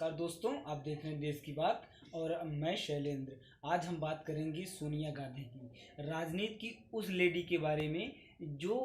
नमस्कार दोस्तों, आप देख रहे हैं देश की बात और मैं शैलेंद्र। आज हम बात करेंगे सोनिया गांधी की राजनीति की, उस लेडी के बारे में जो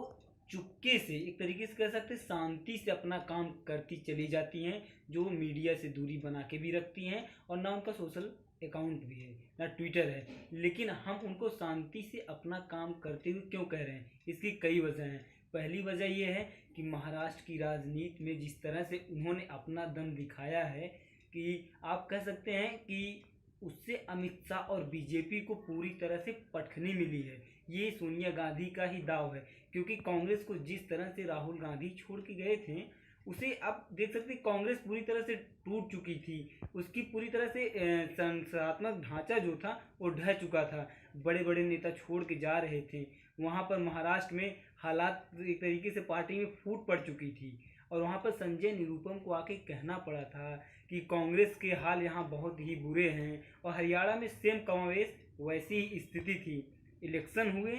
चुपके से, एक तरीके से कह सकते हैं शांति से अपना काम करती चली जाती हैं, जो मीडिया से दूरी बना के भी रखती हैं और ना उनका सोशल अकाउंट भी है ना ट्विटर है, लेकिन हम उनको शांति से अपना काम करते हुए क्यों कह रहे हैं? इसकी कई वजह हैं। पहली वजह यह है कि महाराष्ट्र की राजनीति में जिस तरह से उन्होंने अपना दम दिखाया है कि आप कह सकते हैं कि उससे अमित शाह और बीजेपी को पूरी तरह से पटखनी मिली है। ये सोनिया गांधी का ही दाव है, क्योंकि कांग्रेस को जिस तरह से राहुल गांधी छोड़ के गए थे, उसे आप देख सकते हैं कांग्रेस पूरी तरह से टूट चुकी थी। उसकी पूरी तरह से संस्थात्मक ढांचा जो था वो ढह चुका था। बड़े बड़े नेता छोड़ के जा रहे थे। वहाँ पर महाराष्ट्र में हालात एक तरीके से पार्टी में फूट पड़ चुकी थी और वहाँ पर संजय निरुपम को आके कहना पड़ा था कि कांग्रेस के हाल यहाँ बहुत ही बुरे हैं। और हरियाणा में सेम कमोवेश वैसी ही स्थिति थी। इलेक्शन हुए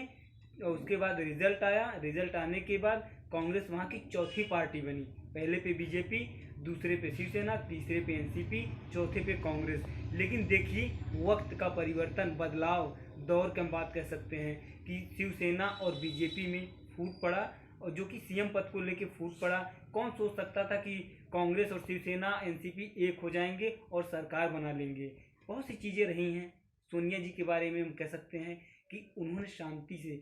और उसके बाद रिजल्ट आया। रिजल्ट आने के बाद कांग्रेस वहाँ की चौथी पार्टी बनी। पहले पे बीजेपी, दूसरे पे शिवसेना, तीसरे पे एनसीपी, चौथे पे कांग्रेस। लेकिन देखिए वक्त का परिवर्तन, बदलाव, दौर की हम बात कर सकते हैं कि शिवसेना और बीजेपी में फूट पड़ा, और जो कि सीएम पद को लेके फूट पड़ा। कौन सोच सकता था कि कांग्रेस और शिवसेना एनसीपी एक हो जाएंगे और सरकार बना लेंगे? बहुत सी चीज़ें रही हैं। सोनिया जी के बारे में हम कह सकते हैं कि उन्होंने शांति से,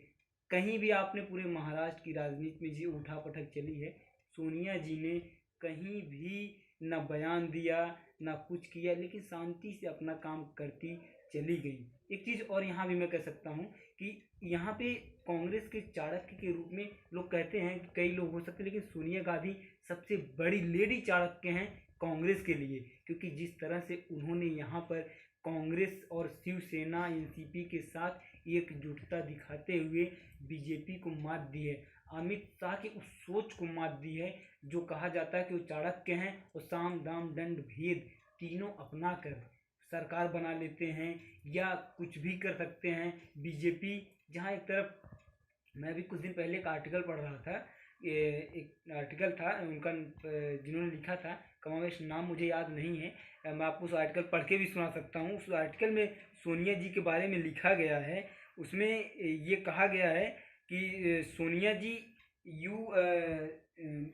कहीं भी आपने पूरे महाराष्ट्र की राजनीति में जो उठा पटक चली है, सोनिया जी ने कहीं भी ना बयान दिया ना कुछ किया, लेकिन शांति से अपना काम करती चली गई। एक चीज़ और यहाँ भी मैं कह सकता हूँ कि यहाँ पे कांग्रेस के चाणक्य के रूप में लोग कहते हैं कि कई लोग हो सकते हैं, लेकिन सोनिया गांधी सबसे बड़ी लेडी चाणक्य हैं कांग्रेस के लिए, क्योंकि जिस तरह से उन्होंने यहाँ पर कांग्रेस और शिवसेना एनसीपी के साथ एकजुटता दिखाते हुए बीजेपी को मात दी है। अमित शाह की उस सोच को मात दी है जो कहा जाता है कि वो चाणक्य हैं और साम दाम दंड भेद तीनों अपना कर सरकार बना लेते हैं या कुछ भी कर सकते हैं। बीजेपी जहाँ एक तरफ, मैं भी कुछ दिन पहले एक आर्टिकल पढ़ रहा था, एक आर्टिकल था उनका, जिन्होंने लिखा था कमोवेश, नाम मुझे याद नहीं है, मैं आपको उस आर्टिकल पढ़ के भी सुना सकता हूँ। उस आर्टिकल में सोनिया जी के बारे में लिखा गया है। उसमें ये कहा गया है कि सोनिया जी यू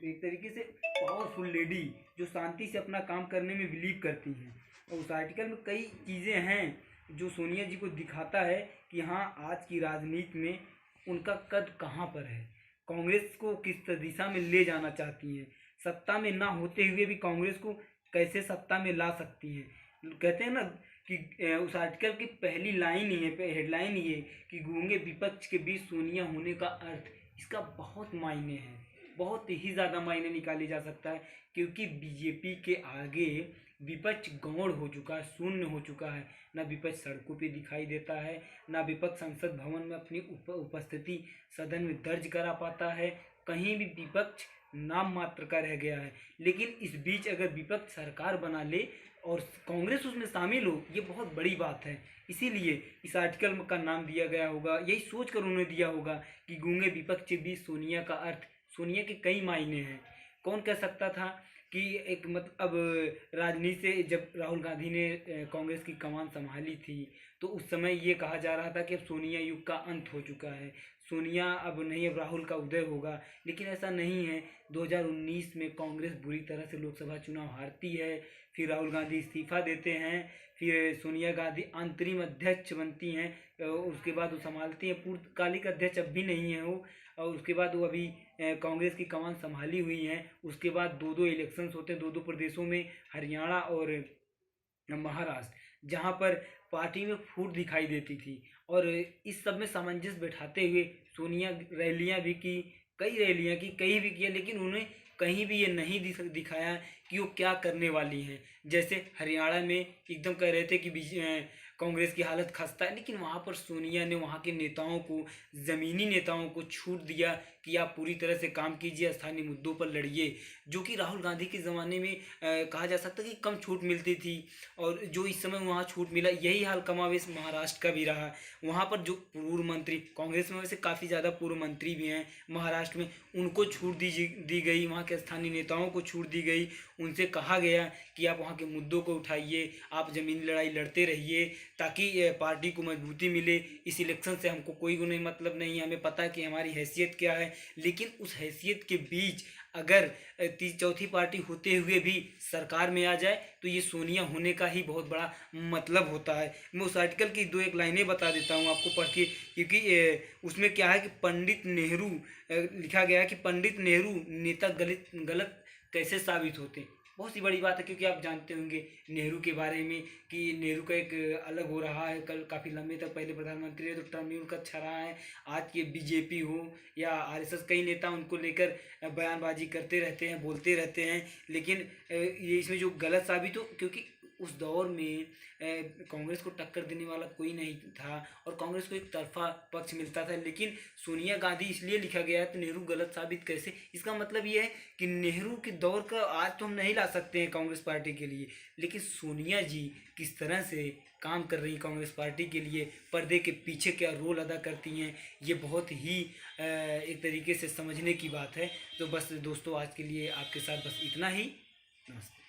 एक तरीके से पावरफुल लेडी जो शांति से अपना काम करने में बिलीव करती हैं। और उस आर्टिकल में कई चीज़ें हैं जो सोनिया जी को दिखाता है कि हाँ, आज की राजनीति में उनका कद कहाँ पर है, कांग्रेस को किस दिशा में ले जाना चाहती हैं, सत्ता में ना होते हुए भी कांग्रेस को कैसे सत्ता में ला सकती हैं। कहते हैं ना कि उस आर्टिकल की पहली लाइन ही है, हेडलाइन ये कि गूंगे विपक्ष के बीच सोनिया होने का अर्थ, इसका बहुत मायने है, बहुत ही ज़्यादा मायने निकाले जा सकता है। क्योंकि बीजेपी के आगे विपक्ष गौड़ हो चुका है, शून्य हो चुका है। ना विपक्ष सड़कों पे दिखाई देता है, ना विपक्ष संसद भवन में अपनी उपस्थिति सदन में दर्ज करा पाता है। कहीं भी विपक्ष नाम मात्र का रह गया है। लेकिन इस बीच अगर विपक्ष सरकार बना ले और कांग्रेस उसमें शामिल हो, ये बहुत बड़ी बात है। इसीलिए इस आर्टिकल का नाम दिया गया होगा, यही सोच कर उन्होंने दिया होगा कि गूंगे विपक्ष के बीच सोनिया का अर्थ। सोनिया के कई मायने हैं। कौन कह सकता था कि एक अब राजनीति से जब राहुल गांधी ने कांग्रेस की कमान संभाली थी, तो उस समय ये कहा जा रहा था कि अब सोनिया युग का अंत हो चुका है, सोनिया अब नहीं, अब राहुल का उदय होगा। लेकिन ऐसा नहीं है। 2019 में कांग्रेस बुरी तरह से लोकसभा चुनाव हारती है, फिर राहुल गांधी इस्तीफा देते हैं, फिर सोनिया गांधी अंतरिम अध्यक्ष बनती हैं, उसके बाद वो संभालती हैं, पूर्णकालिक अध्यक्ष अब भी नहीं है वो, और उसके बाद वो अभी कांग्रेस की कमान संभाली हुई हैं। उसके बाद दो दो इलेक्शंस होते हैं, दो दो प्रदेशों में, हरियाणा और महाराष्ट्र, जहां पर पार्टी में फूट दिखाई देती थी। और इस सब में सामंजस्य बैठाते हुए सोनिया रैलियां भी की, कई रैलियां की, कहीं भी किया, लेकिन उन्हें कहीं भी ये नहीं दिखाया कि वो क्या करने वाली हैं। जैसे हरियाणा में एकदम कह रहे थे कि कांग्रेस की हालत खस्ता है, लेकिन वहाँ पर सोनिया ने वहाँ के नेताओं को, ज़मीनी नेताओं को छूट दिया कि आप पूरी तरह से काम कीजिए, स्थानीय मुद्दों पर लड़िए। जो कि राहुल गांधी के ज़माने में कहा जा सकता है कि कम छूट मिलती थी, और जो इस समय वहाँ छूट मिला, यही हाल कमावेश महाराष्ट्र का भी रहा। वहाँ पर जो पूर्व मंत्री, कांग्रेस में वैसे काफ़ी ज़्यादा पूर्व मंत्री भी हैं महाराष्ट्र में, उनको छूट दी गई, वहाँ के स्थानीय नेताओं को छूट दी गई। उनसे कहा गया कि आप वहाँ के मुद्दों को उठाइए, आप ज़मीनी लड़ाई लड़ते रहिए, ताकि पार्टी को मजबूती मिले। इस इलेक्शन से हमको कोई नहीं मतलब नहीं है, हमें पता है कि हमारी हैसियत क्या है। लेकिन उस हैसियत के बीच अगर चौथी पार्टी होते हुए भी सरकार में आ जाए, तो ये सोनिया होने का ही बहुत बड़ा मतलब होता है। मैं उस आर्टिकल की दो एक लाइनें बता देता हूँ आपको पढ़ के, क्योंकि उसमें क्या है कि पंडित नेहरू लिखा गया है कि पंडित नेहरू नेता गलत कैसे साबित होते। बहुत सी बड़ी बात है, क्योंकि आप जानते होंगे नेहरू के बारे में कि नेहरू का एक अलग हो रहा है, कल काफ़ी लंबे तक पहले प्रधानमंत्री रहे, तो टर्म भी उनका अच्छा रहा है। आज के बीजेपी हो या आरएसएस, कई नेता उनको लेकर बयानबाजी करते रहते हैं, बोलते रहते हैं, लेकिन ये इसमें जो गलत साबित हो, क्योंकि उस दौर में कांग्रेस को टक्कर देने वाला कोई नहीं था, और कांग्रेस को एक तरफा पक्ष मिलता था। लेकिन सोनिया गांधी इसलिए लिखा गया है तो नेहरू गलत साबित कैसे, इसका मतलब ये है कि नेहरू के दौर का आज तो हम नहीं ला सकते हैं कांग्रेस पार्टी के लिए, लेकिन सोनिया जी किस तरह से काम कर रही कांग्रेस पार्टी के लिए, पर्दे के पीछे क्या रोल अदा करती हैं, ये बहुत ही एक तरीके से समझने की बात है। तो बस दोस्तों, आज के लिए आपके साथ बस इतना ही। नमस्ते।